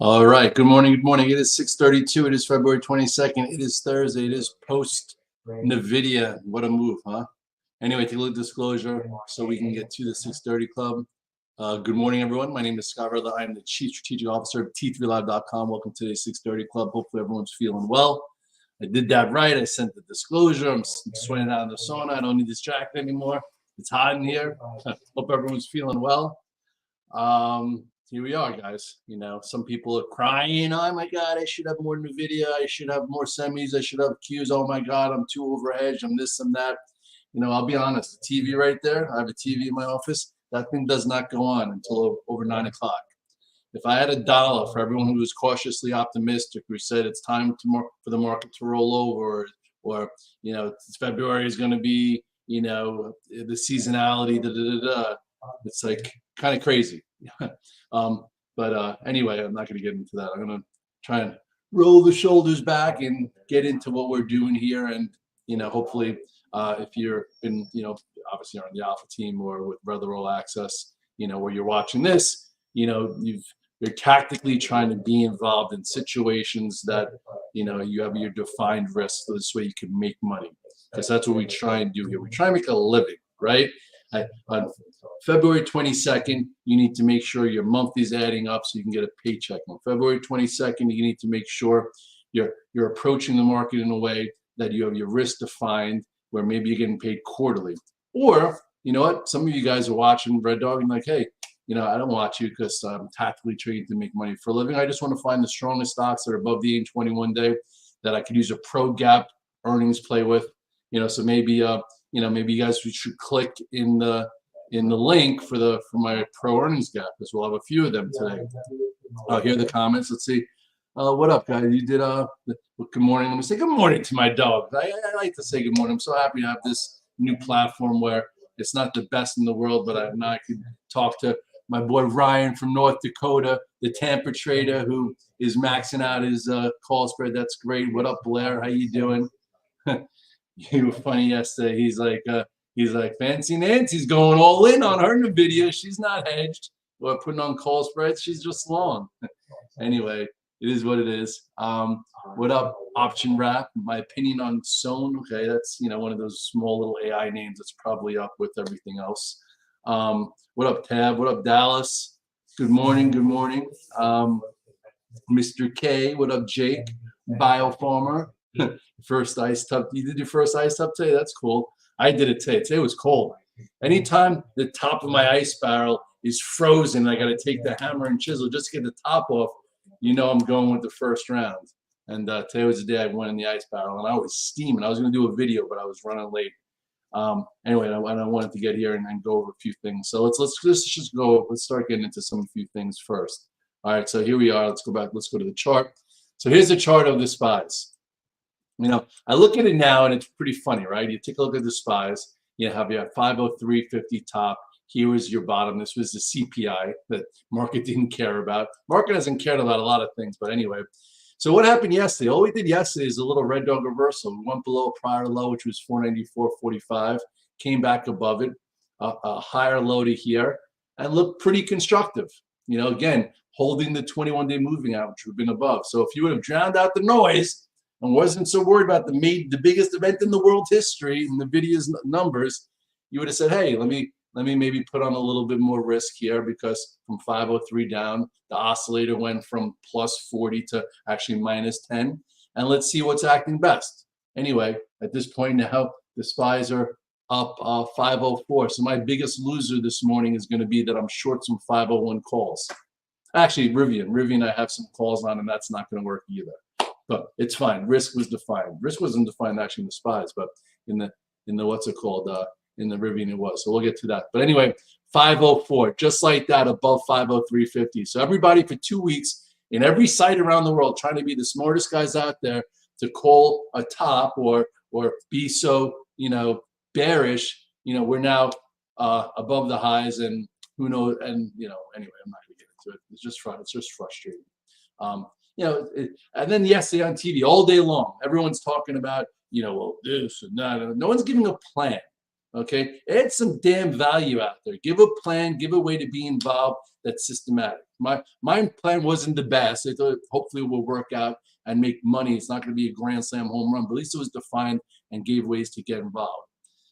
All right. Good morning. Good morning. It is 6:32. It is February 22nd. It is Thursday. It is post Nvidia. What a move, huh? Anyway, take a little disclosure so we can get to the 6:30 club. Good morning, everyone. My name is Scott Redler. I'm the Chief Strategic Officer of T3Live.com. Welcome to today's 6:30 club. Hopefully, everyone's feeling well. I did that right. I sent the disclosure. I'm sweating out in the sauna. I don't need distracted anymore. It's hot in here. Hope everyone's feeling well. Here we are, guys. You know, some people are crying. Oh my God, I should have more Nvidia. I should have more semis. I should have Qs. Oh my God, I'm too overhedged. I'm this, I'm that. You know, I'll be honest. The TV right there. I have a TV in my office. That thing does not go on until over 9 o'clock. If I had $1 for everyone who was cautiously optimistic, who said it's time for the market to roll over, or you know, February is going to be, you know, the seasonality, it's like kind of crazy. Anyway, I'm not going to get into that. I'm going to try and roll the shoulders back and get into what we're doing here. And, you know, hopefully, if you're in, you know, obviously you're on the Alpha team or with Brother All Access, you know, where you're watching this, you know, you're tactically trying to be involved in situations that, you know, you have your defined risk, so this way you can make money. Because that's what we try and do here. We try and make a living, right? On February 22nd, you need to make sure your month is adding up so you can get a paycheck. On February 22nd, you need to make sure you're approaching the market in a way that you have your risk defined, where maybe you're getting paid quarterly. Or, you know what, some of you guys are watching Red Dog and like, hey, you know, I don't watch you because I'm tactically trading to make money for a living. I just want to find the strongest stocks that are above the 821 day that I could use a pro gap earnings play with. You know, so maybe you know, maybe you guys should click in the link for my pro earnings gap, because we'll have a few of them today. Here are the comments. Let's see. What up, guys? You did good morning. Let me say good morning to my dog. I like to say good morning. I'm so happy to have this new platform where it's not the best in the world, but now I can talk to my boy Ryan from North Dakota, the Tampa trader who is maxing out his call spread. That's great. What up, Blair? How you doing? You were funny yesterday. He's like, Fancy Nancy's going all in on her Nvidia. She's not hedged or putting on call spreads. She's just long. Anyway, it is what it is. What up, Option Wrap? My opinion on Sohn. Okay, that's, you know, one of those small little AI names that's probably up with everything else. What up, Tab? What up, Dallas? Good morning. Good morning. Mr. K. What up, Jake? Biofarmer. First ice tub. You did your first ice tub today? That's cool. I did it today. Today was cold. Anytime the top of my ice barrel is frozen, I got to take the hammer and chisel just to get the top off. You know, I'm going with the first round. And today was the day I went in the ice barrel, and I was steaming. I was going to do a video, but I was running late. Anyway, I wanted to get here and go over a few things. So let's just go. Let's start getting into some few things first. All right. So here we are. Let's go back. Let's go to the chart. So here's the chart of the SPYs. You know, I look at it now and it's pretty funny, right? You take a look at the SPYs. You have your 503.50 top. Here is your bottom. This was the CPI that market didn't care about. Market hasn't cared about a lot of things, but anyway. So what happened yesterday? All we did yesterday is a little red dog reversal. We went below a prior low, which was 494.45, came back above it, a higher low to here, and looked pretty constructive. You know, again, holding the 21-day moving average, which would have been above. So if you would have drowned out the noise and wasn't so worried about the biggest event in the world history and Nvidia's numbers, you would have said, hey, let me maybe put on a little bit more risk here, because from 503 down, the oscillator went from plus 40 to actually minus 10. And let's see what's acting best. Anyway, at this point now, the SPYs are up 504. So my biggest loser this morning is going to be that I'm short some 501 calls. Actually, Rivian, I have some calls on, and that's not going to work either. But it's fine. Risk was defined. Risk wasn't defined actually in the SPYs, but in the what's it called? In the Rivian it was. So we'll get to that. But anyway, 504, just like that, above 503.50. So everybody for 2 weeks in every site around the world trying to be the smartest guys out there to call a top or be so, you know, bearish. You know, we're now above the highs, and who knows? And you know, anyway, I'm not going to get into it. It's just frustrating. You know, and then yesterday on TV all day long, everyone's talking about, you know, well, this and that. No one's giving a plan. Okay, add some damn value out there. Give a plan, give a way to be involved that's systematic. My plan wasn't the best. I thought hopefully it will work out and make money. It's not going to be a grand slam home run, but at least it was defined and gave ways to get involved.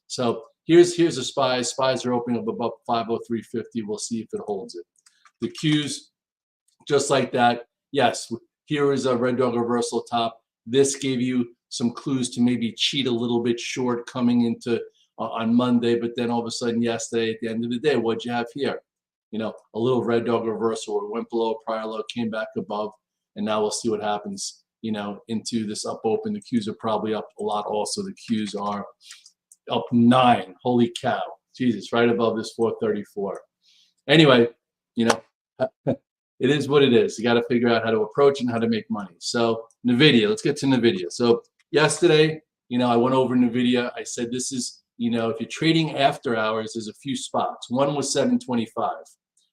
So here's a SPY. SPYs are opening up above 503.50. We'll see if it holds it. The Qs, just like that. Yes, here is a red dog reversal top. This gave you some clues to maybe cheat a little bit short coming into on Monday, but then all of a sudden yesterday at the end of the day, what'd you have here? You know, a little red dog reversal where it went below a prior low, came back above, and now we'll see what happens, you know, into this up open. The Qs are probably up a lot also. The Qs are up 9. Holy cow. Jesus, right above this 434. Anyway, you know, it is what it is. You got to figure out how to approach and how to make money. So Nvidia, let's get to Nvidia. So yesterday, you know, I went over Nvidia. I said this is, you know, if you're trading after hours, there's a few spots. One was 725.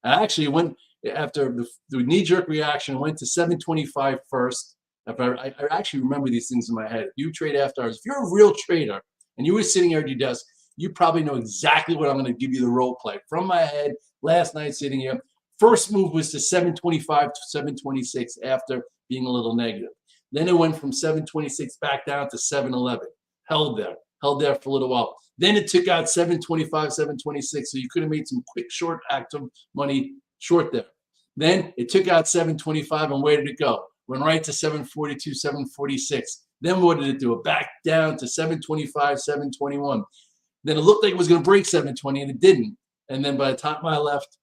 I actually went after the knee-jerk reaction, went to 725 first. I actually remember these things in my head. If you trade after hours, if you're a real trader and you were sitting here at your desk, you probably know exactly what I'm going to give you the role play. From my head, last night sitting here, first move was to 725 to 726 after being a little negative. Then it went from 726 back down to 711. Held there for a little while. Then it took out 725, 726, so you could have made some quick short active money short there. Then it took out 725, and where did it go? Went right to 742, 746. Then what did it do? It backed down to 725, 721. Then it looked like it was going to break 720, and it didn't. And then by the time I left,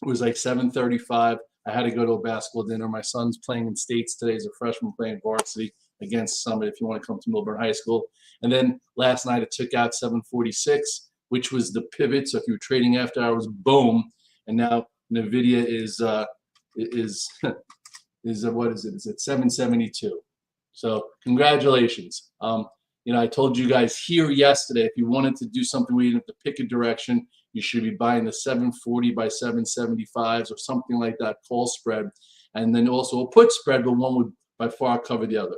it was like 7:35. I had to go to a basketball dinner. My son's playing in states today. He's a freshman playing varsity against Summit if you want to come to Milburn High School. And then last night it took out 746, which was the pivot. So if you were trading after hours, boom. And now Nvidia is what is it? It's at 772. So congratulations. You know, I told you guys here yesterday, if you wanted to do something where you didn't have to pick a direction, you should be buying the 740 by 775s or something like that call spread. And then also a put spread, but one would by far cover the other.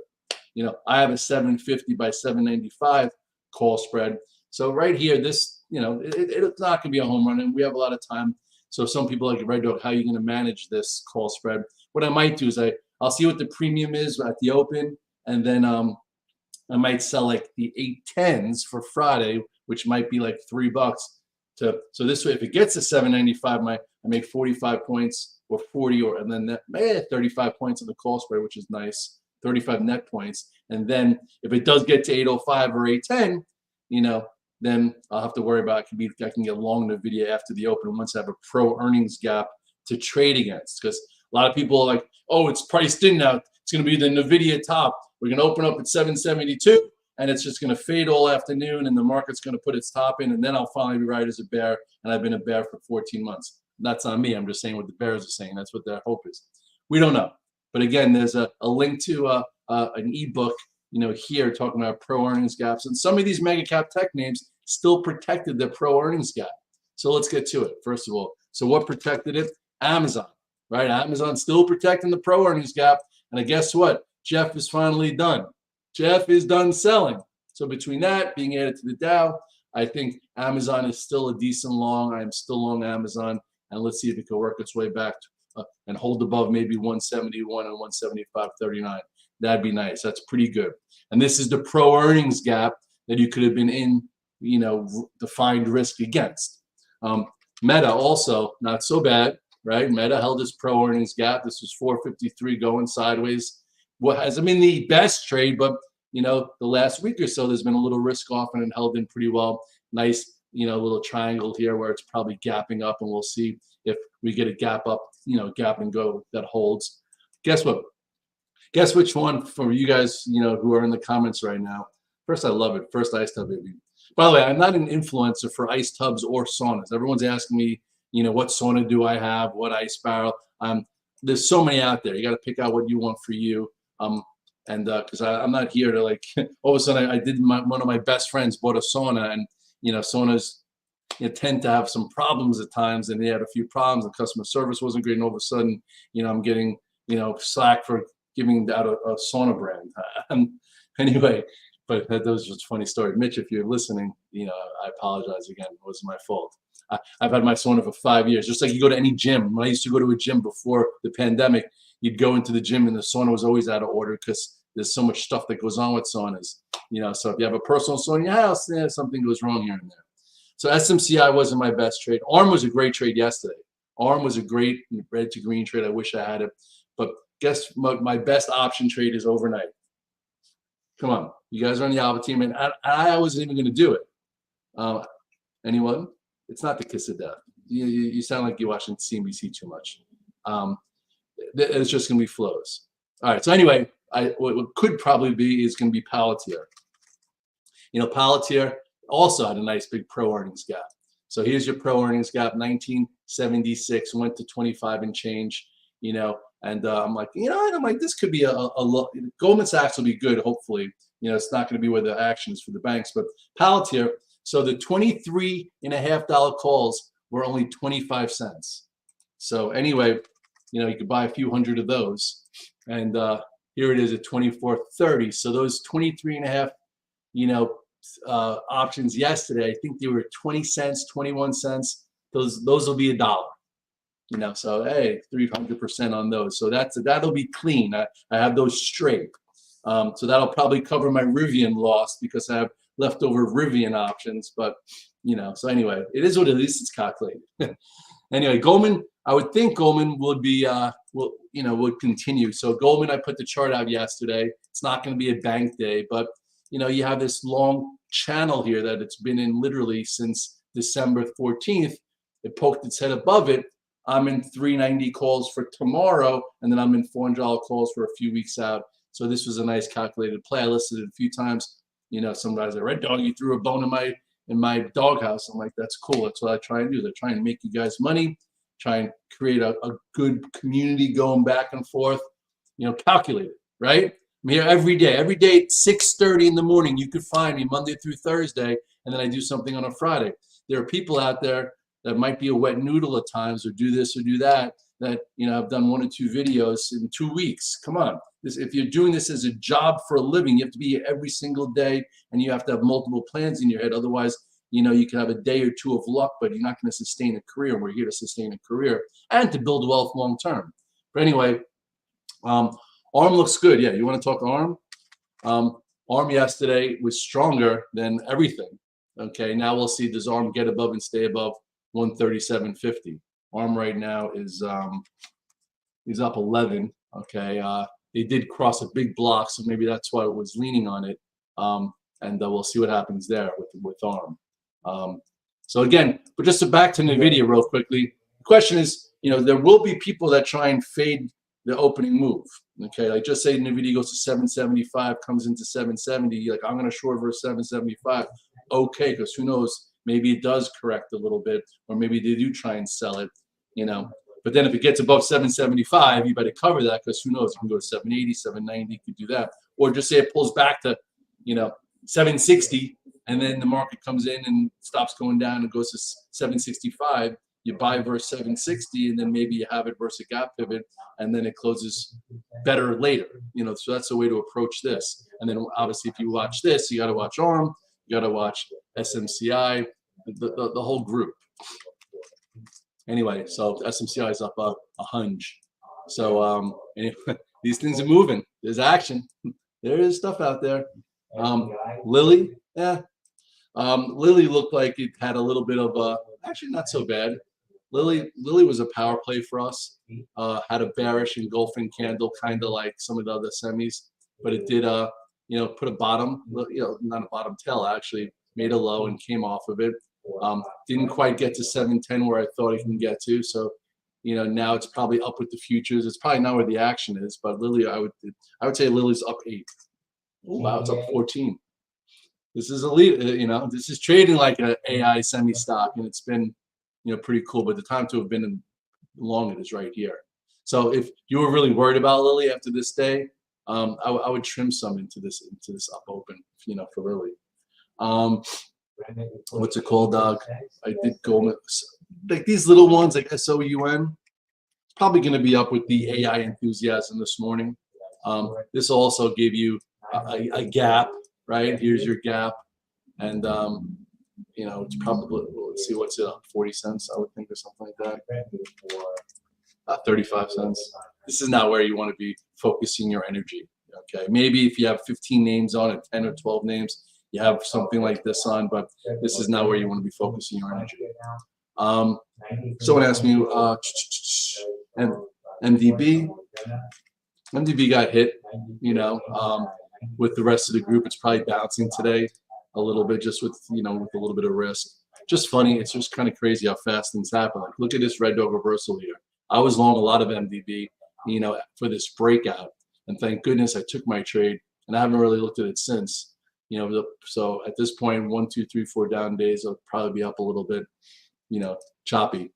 You know, I have a 750 by 795 call spread. So right here, this, you know, it's not going to be a home run, and we have a lot of time. So some people like Red Dog, how are you going to manage this call spread? What I might do is I'll see what the premium is at the open, and then I might sell like the 810s for Friday, which might be like $3. So this way, if it gets to 795, I make 45 points or 40, or and then 35 points on the call spread, which is nice, 35 net points. And then if it does get to 805 or 810, you know, then I'll have to worry about I can get long Nvidia after the open once I have a pro earnings gap to trade against. Because a lot of people are like, oh, it's priced in now. It's going to be the Nvidia top. We're going to open up at 772. And it's just going to fade all afternoon, and the market's going to put its top in, and then I'll finally be right as a bear, and I've been a bear for 14 months. That's on me. I'm just saying what the bears are saying. That's what their hope is. We don't know. But again, there's a link to an ebook, you know, here talking about pro earnings gaps. And some of these mega cap tech names still protected their pro earnings gap. So let's get to it, first of all. So what protected it? Amazon, right? Amazon still protecting the pro earnings gap. And guess what? Jeff is finally done. Jeff is done selling. So between that, being added to the Dow, I think Amazon is still a decent long. I am still long Amazon. And let's see if it can work its way back and hold above maybe 171 and 175.39. That'd be nice. That's pretty good. And this is the pro earnings gap that you could have been in, you know, defined risk against. Meta also not so bad, right? Meta held its pro earnings gap. This was 453 going sideways. What hasn't been the best trade, but you know, the last week or so, there's been a little risk off and it held in pretty well. Nice, you know, little triangle here where it's probably gapping up, and we'll see if we get a gap up, you know, gap and go that holds. Guess what? Guess which one for you guys, you know, who are in the comments right now. First, I love it. First ice tub, baby. By the way, I'm not an influencer for ice tubs or saunas. Everyone's asking me, you know, what sauna do I have? What ice barrel? There's so many out there. You got to pick out what you want for you. And because I'm not here to like all of a sudden I did one of my best friends bought a sauna, and you know, saunas, you know, tend to have some problems at times, and they had a few problems. The customer service wasn't great, and all of a sudden, you know, I'm getting, you know, slack for giving out a sauna brand. Anyway, But that was just a funny story. Mitch, if you're listening, I apologize again. It wasn't my fault. I've had my sauna for 5 years. Just like you go to any gym. When I used to go to a gym before the pandemic, you'd go into the gym and the sauna was always out of order because there's so much stuff that goes on with saunas. So if you have a personal sauna in your house, something goes wrong here and there. So SMCI wasn't my best trade. ARM was a great trade yesterday. ARM was a great red to green trade. I wish I had it. But guess my best option trade is overnight. Come on. You guys are on the Alpha team, and I wasn't even going to do it. Anyone? It's not the kiss of death. You sound like you're watching CNBC too much. It's just going to be flows. All right. So anyway, what could probably be is going to be Palantir. Palantir also had a nice big pro earnings gap. So here's your pro earnings gap, 1976 went to 25 and change. And I'm like, this could be a Goldman Sachs will be good, hopefully. It's not going to be where the action is for the banks, but Palantir. So the $23.50 calls were only 25 cents. So anyway, you could buy a few hundred of those, and here it is at 24.30. So those 23.5, options yesterday, I think they were 20 cents, 21 cents. Those will be $1. So hey, 300% on those. So that'll be clean. I have those straight. So that'll probably cover my Rivian loss because I have leftover Rivian options. But so anyway, it is what it is. It's calculated. Anyway, Goldman. I would think Goldman would be would continue. So Goldman, I put the chart out yesterday. It's not going to be a bank day, but you have this long channel here that it's been in literally since December 14th. It poked its head above it. I'm in 390 calls for tomorrow, and then I'm in $400 calls for a few weeks out. So this was a nice calculated play. I listed it a few times. Some guys are Red Dog, you threw a bone in my doghouse. I'm like, that's cool. That's what I try and do. They're trying to make you guys money, try and create a good community going back and forth. Calculated, right? I'm here every day. Every day at 6:30 in the morning, you could find me Monday through Thursday, and then I do something on a Friday. There are people out there that might be a wet noodle at times, or do this or do that. That I've done 1 or 2 videos in 2 weeks. Come on, if you're doing this as a job for a living, you have to be here every single day, and you have to have multiple plans in your head. Otherwise, you can have a day or two of luck, but you're not going to sustain a career. We're here to sustain a career and to build wealth long term. But anyway, ARM looks good. Yeah, you want to talk ARM? ARM yesterday was stronger than everything. Okay, now we'll see, does ARM get above and stay above 137.50? ARM right now is up 11. Okay, they did cross a big block, so maybe that's why it was leaning on it. And we'll see what happens there with ARM. So again, but just back to Nvidia real quickly. The question is, there will be people that try and fade the opening move. Okay, like just say Nvidia goes to 775, comes into 770. Like, I'm going to short versus 775. Okay, because who knows? Maybe it does correct a little bit, or maybe they do try and sell it. But then if it gets above 775, you better cover that, because who knows? You can go to 780, 790. You could do that, or just say it pulls back to 760, and then the market comes in and stops going down and goes to 765. You buy versus 760, and then maybe you have it versus a gap pivot, and then it closes better later. So that's the way to approach this. And then obviously, if you watch this, you got to watch ARM, you got to watch SMCI, the whole group. Anyway, so SMCI is up a hunch. So anyway, these things are moving. There's action. There is stuff out there. Lilly, yeah. Lilly looked like it had a little bit of actually not so bad. Lilly was a power play for us. Had a bearish engulfing candle, kind of like some of the other semis, but it did put a bottom, not a bottom tail, actually made a low and came off of it. Didn't quite get to 710 where I thought it can get to. So, now it's probably up with the futures. It's probably not where the action is, but Lilly, I would say Lilly's up 8. Oh, wow, it's up 14. This is this is trading like an AI semi stock, and it's been, pretty cool. But the time to have been long it is right here. So if you were really worried about Lilly after this day, I would trim some into this up open, for Lilly. What's it called, Doug? I did go like these little ones like SOUN. It's probably going to be up with the AI enthusiasm this morning. This also gave you a gap. right? Here's your gap, and you know, it's probably, let's see, what's it up, 40 cents, I would think, or something like that. 35 cents. This is not where you want to be focusing your energy. Okay, maybe if you have 15 names on it, 10 or 12 names, you have something like this on, but this is not where you want to be focusing your energy. Someone asked me, MDB. MDB got hit, you know, with the rest of the group. It's probably bouncing today a little bit, just with, you know, with a little bit of risk. Just funny. It's just kind of crazy how fast things happen. Like, look at this red dog reversal here. I was long a lot of MDB, you know, for this breakout, and thank goodness I took my trade, and I haven't really looked at it since. You know, so at this point, 1, 2, 3, 4 down days, I'll probably be up a little bit, you know, choppy.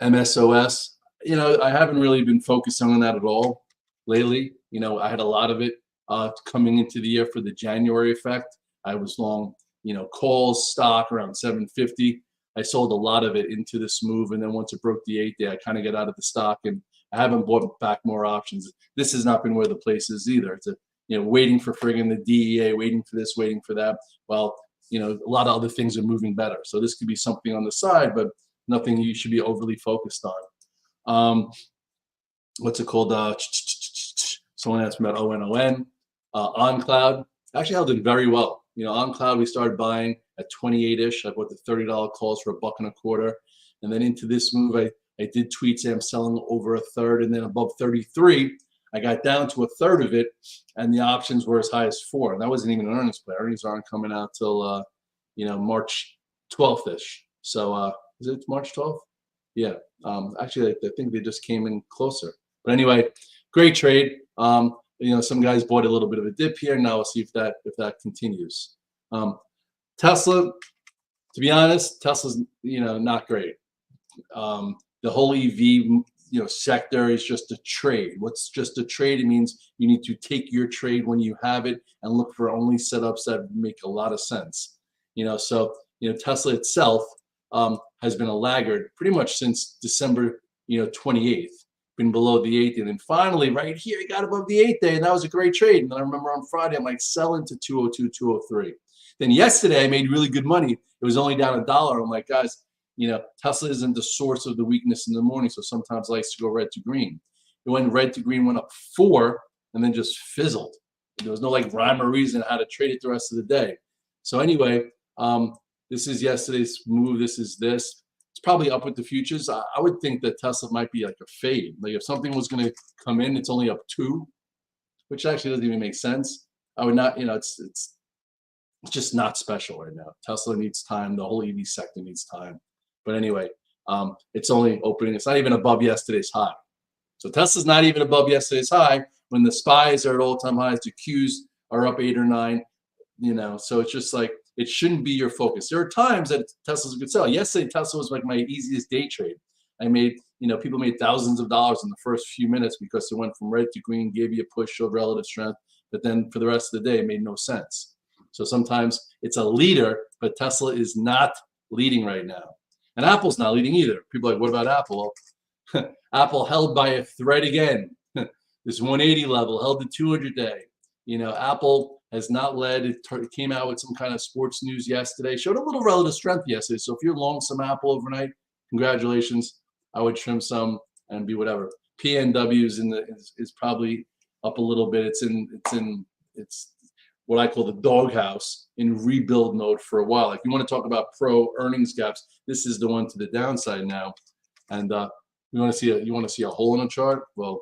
MSOS, you know, I haven't really been focusing on that at all lately. You know, I had a lot of it coming into the year for the January effect. I was long, you know, calls, stock around 750. I sold a lot of it into this move, and then once it broke the 8-day, I kind of got out of the stock, and I haven't bought back more options. This has not been where the place is either. It's a, you know, waiting for friggin' the DEA, waiting for this, waiting for that. Well, you know, a lot of other things are moving better. So this could be something on the side, but nothing you should be overly focused on. What's it called? Someone asked me about ONON. OnCloud actually held in very well. You know, OnCloud we started buying at 28-ish. I bought the $30 calls for $1.25, and then into this move, I did tweet say I'm selling over a third, and then above 33, I got down to a third of it, and the options were as high as 4. And that wasn't even an earnings play. Earnings aren't coming out till you know, March 12th-ish. So is it March 12th? Yeah. Actually, I think they just came in closer. But anyway, great trade. You know, some guys bought a little bit of a dip here. Now we'll see if that continues. Tesla, to be honest, Tesla's, you know, not great. The whole EV, you know, sector is just a trade. What's just a trade? It means you need to take your trade when you have it and look for only setups that make a lot of sense. You know, so, you know, Tesla itself has been a laggard pretty much since December, you know, 28th, been below the 8th, and then finally right here, it got above the 8th-day, and that was a great trade. And then I remember on Friday, I'm like, sell into 202, 203. Then yesterday, I made really good money. It was only down $1. I'm like, guys, you know, Tesla isn't the source of the weakness in the morning, so sometimes it likes to go red to green. It went red to green, went up 4, and then just fizzled. There was no like rhyme or reason how to trade it the rest of the day. So anyway, this is yesterday's move. This is this. It's probably up with the futures. I would think that Tesla might be like a fade. Like if something was going to come in, it's only up 2, which actually doesn't even make sense. I would not, you know, it's just not special right now. Tesla needs time. The whole EV sector needs time. But anyway, it's only opening. It's not even above yesterday's high. So Tesla's not even above yesterday's high when the SPYs are at all-time highs. The Qs are up 8 or 9. You know, so it's just like, it shouldn't be your focus. There are times that Tesla's a good sell. Yesterday, Tesla was like my easiest day trade. I made, you know, people made thousands of dollars in the first few minutes because it went from red to green, gave you a push, showed relative strength. But then for the rest of the day, it made no sense. So sometimes it's a leader, but Tesla is not leading right now. And Apple's not leading either. People are like, what about Apple? Well, Apple held by a thread again. This 180 level held the 200-day. You know, Apple has not led. It came out with some kind of sports news yesterday. Showed a little relative strength yesterday. So if you're long some Apple overnight, congratulations. I would trim some and be whatever. PNW is probably up a little bit. It's what I call the doghouse in rebuild mode for a while. If you want to talk about pro earnings gaps, this is the one to the downside now. And you want to see a hole in a chart? Well,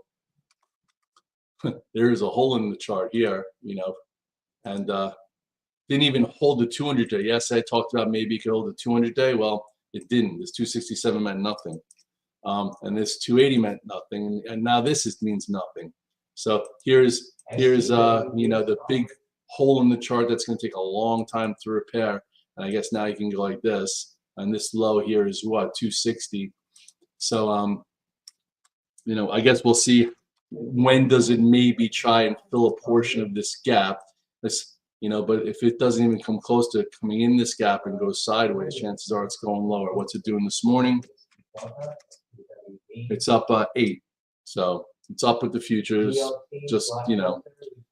there is a hole in the chart here, you know, and didn't even hold the 200-day. Yes, I talked about maybe it could hold the 200-day. Well, it didn't. This 267 meant nothing, and this 280 meant nothing, and now this means nothing. So here's you know, the big hole in the chart that's going to take a long time to repair. And I guess now you can go like this, and this low here is what, 260. So you know, I guess we'll see. When does it maybe try and fill a portion of this gap? This, you know, but if it doesn't even come close to coming in this gap and goes sideways, chances are it's going lower. What's it doing this morning? It's up 8. So It's up with the futures, just,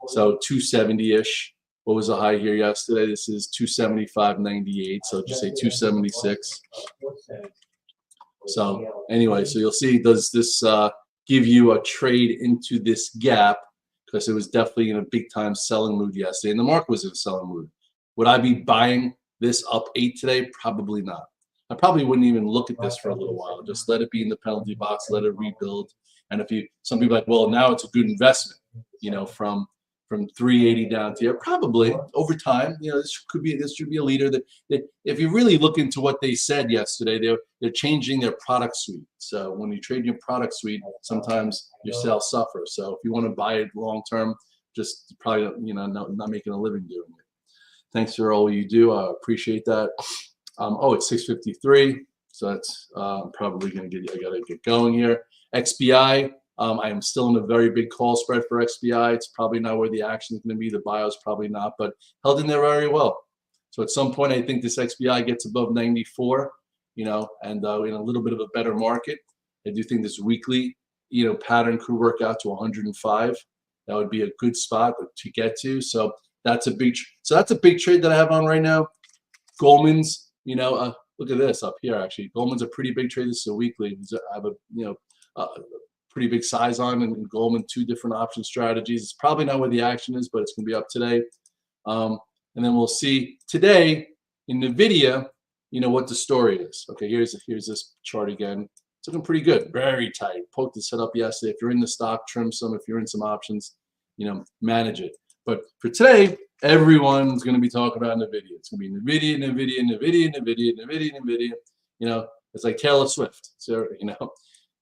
so 270-ish. What was the high here yesterday? This is 275.98, so just say 276. So anyway, so you'll see, does this give you a trade into this gap? Because it was definitely in a big time selling mood yesterday, and the market was in a selling mood. Would I be buying this up 8 today? Probably not. I probably wouldn't even look at this for a little while. Just let it be in the penalty box, let it rebuild. And if some people are like, well, now it's a good investment, from 380 down to here. Probably over time, this should be a leader that if you really look into what they said yesterday, they're changing their product suite. So when you trade your product suite, sometimes your sales suffer. So if you want to buy it long term, just probably not making a living doing it. Thanks for all you do. I appreciate that. It's 6:53, so that's probably I gotta get going here. XBI. I am still in a very big call spread for XBI. It's probably not where the action is going to be. The buyer's probably not, but held in there very well. So at some point, I think this XBI gets above 94, and in a little bit of a better market. I do think this weekly, pattern could work out to 105. That would be a good spot to get to. So that's a big trade that I have on right now. Goldman's, look at this up here. Actually, Goldman's a pretty big trade. This is a weekly. I have a pretty big size on, and Goldman, 2 different option strategies. It's probably not where the action is, but it's going to be up today. And then we'll see today in Nvidia, what the story is. Okay, here's this chart again. It's looking pretty good, very tight. Poked the setup yesterday. If you're in the stock, trim some. If you're in some options, manage it. But for today, everyone's going to be talking about Nvidia. It's going to be Nvidia. It's like Taylor Swift. So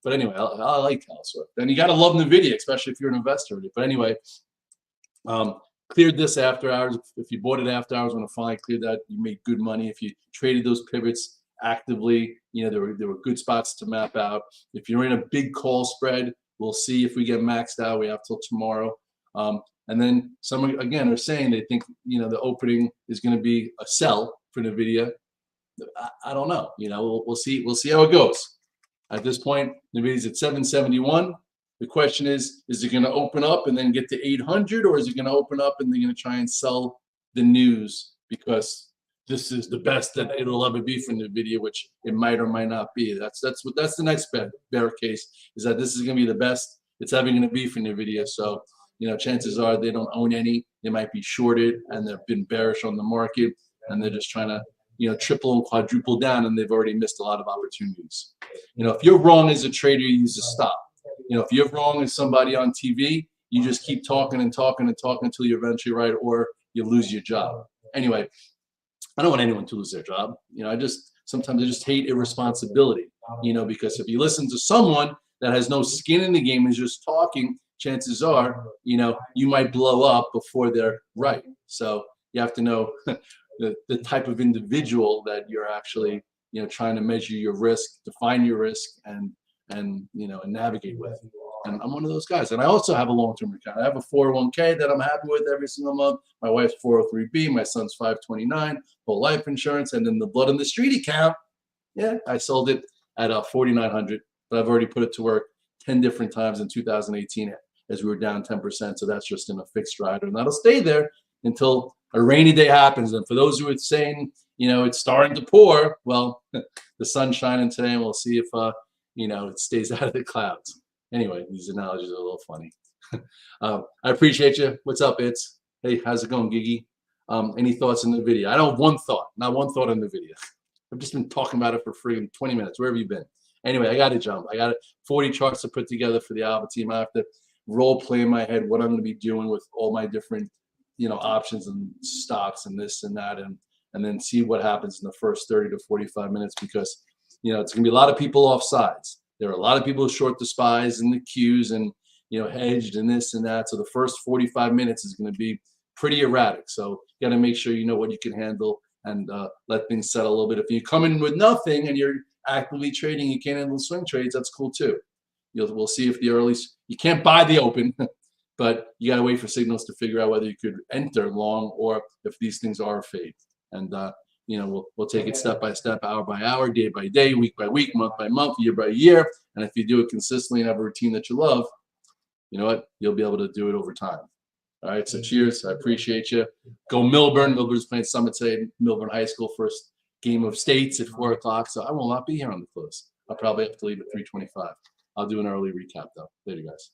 But anyway, I like Taylor Swift. And you got to love Nvidia, especially if you're an investor in it. But anyway, cleared this after hours. If you bought it after hours, when it finally cleared that, you made good money. If you traded those pivots actively, there were good spots to map out. If you're in a big call spread, we'll see if we get maxed out. We have till tomorrow. And then some, again, are saying they think, the opening is going to be a sell for Nvidia. I don't know. We'll see. We'll see how it goes. At this point, Nvidia's at 771. The question is it going to open up and then get to 800, or is it going to open up and they're going to try and sell the news because this is the best that it'll ever be for Nvidia, which it might or might not be. That's the next bear case, is that this is going to be the best it's ever going to be for Nvidia. So, chances are they don't own any. They might be shorted and they've been bearish on the market, and they're just trying to triple and quadruple down, and they've already missed a lot of opportunities. If you're wrong as a trader, you use a stop. If you're wrong as somebody on TV, you just keep talking and talking and talking until you're eventually right, or you lose your job. Anyway, I don't want anyone to lose their job. Sometimes I just hate irresponsibility, because if you listen to someone that has no skin in the game and is just talking, chances are, you might blow up before they're right. So you have to know the type of individual that you're actually trying to measure your risk, define your risk, and navigate with. And I'm one of those guys. And I also have a long-term account. I have a 401k that I'm happy with every single month. My wife's 403b, my son's 529, whole life insurance, and then the blood on the street account. Yeah, I sold it at 4,900, but I've already put it to work 10 different times in 2018 as we were down 10%. So that's just in a fixed rider, and that'll stay there until a rainy day happens. And for those who are saying, it's starting to pour, well, the sun's shining today, and we'll see if, it stays out of the clouds. Anyway, these analogies are a little funny. I appreciate you. What's up, It's? Hey, how's it going, Giggy? Any thoughts on the video? I don't have not one thought on the video. I've just been talking about it for friggin' 20 minutes. Where have you been? Anyway, I got to jump. I got 40 charts to put together for the Alpha team. I have to role play in my head what I'm going to be doing with all my different options and stocks and this and that, and then see what happens in the first 30 to 45 minutes, because it's going to be a lot of people off sides. There are a lot of people who short the SPYs and the Qs and hedged and this and that. So the first 45 minutes is going to be pretty erratic. So you got to make sure you know what you can handle and let things settle a little bit. If you come in with nothing and you're actively trading, you can't handle swing trades, that's cool too. We'll see if the early, you can't buy the open, but you got to wait for signals to figure out whether you could enter long or if these things are a fade. And we'll take it step by step, hour by hour, day by day, week by week, month by month, year by year. And if you do it consistently and have a routine that you love, you know what? You'll be able to do it over time. All right, so cheers. I appreciate you. Go Milburn. Milburn's playing Summit today. Milburn High School first game of states at 4 o'clock. So I will not be here on the close. I'll probably have to leave at 3:25. I'll do an early recap though. Later, guys.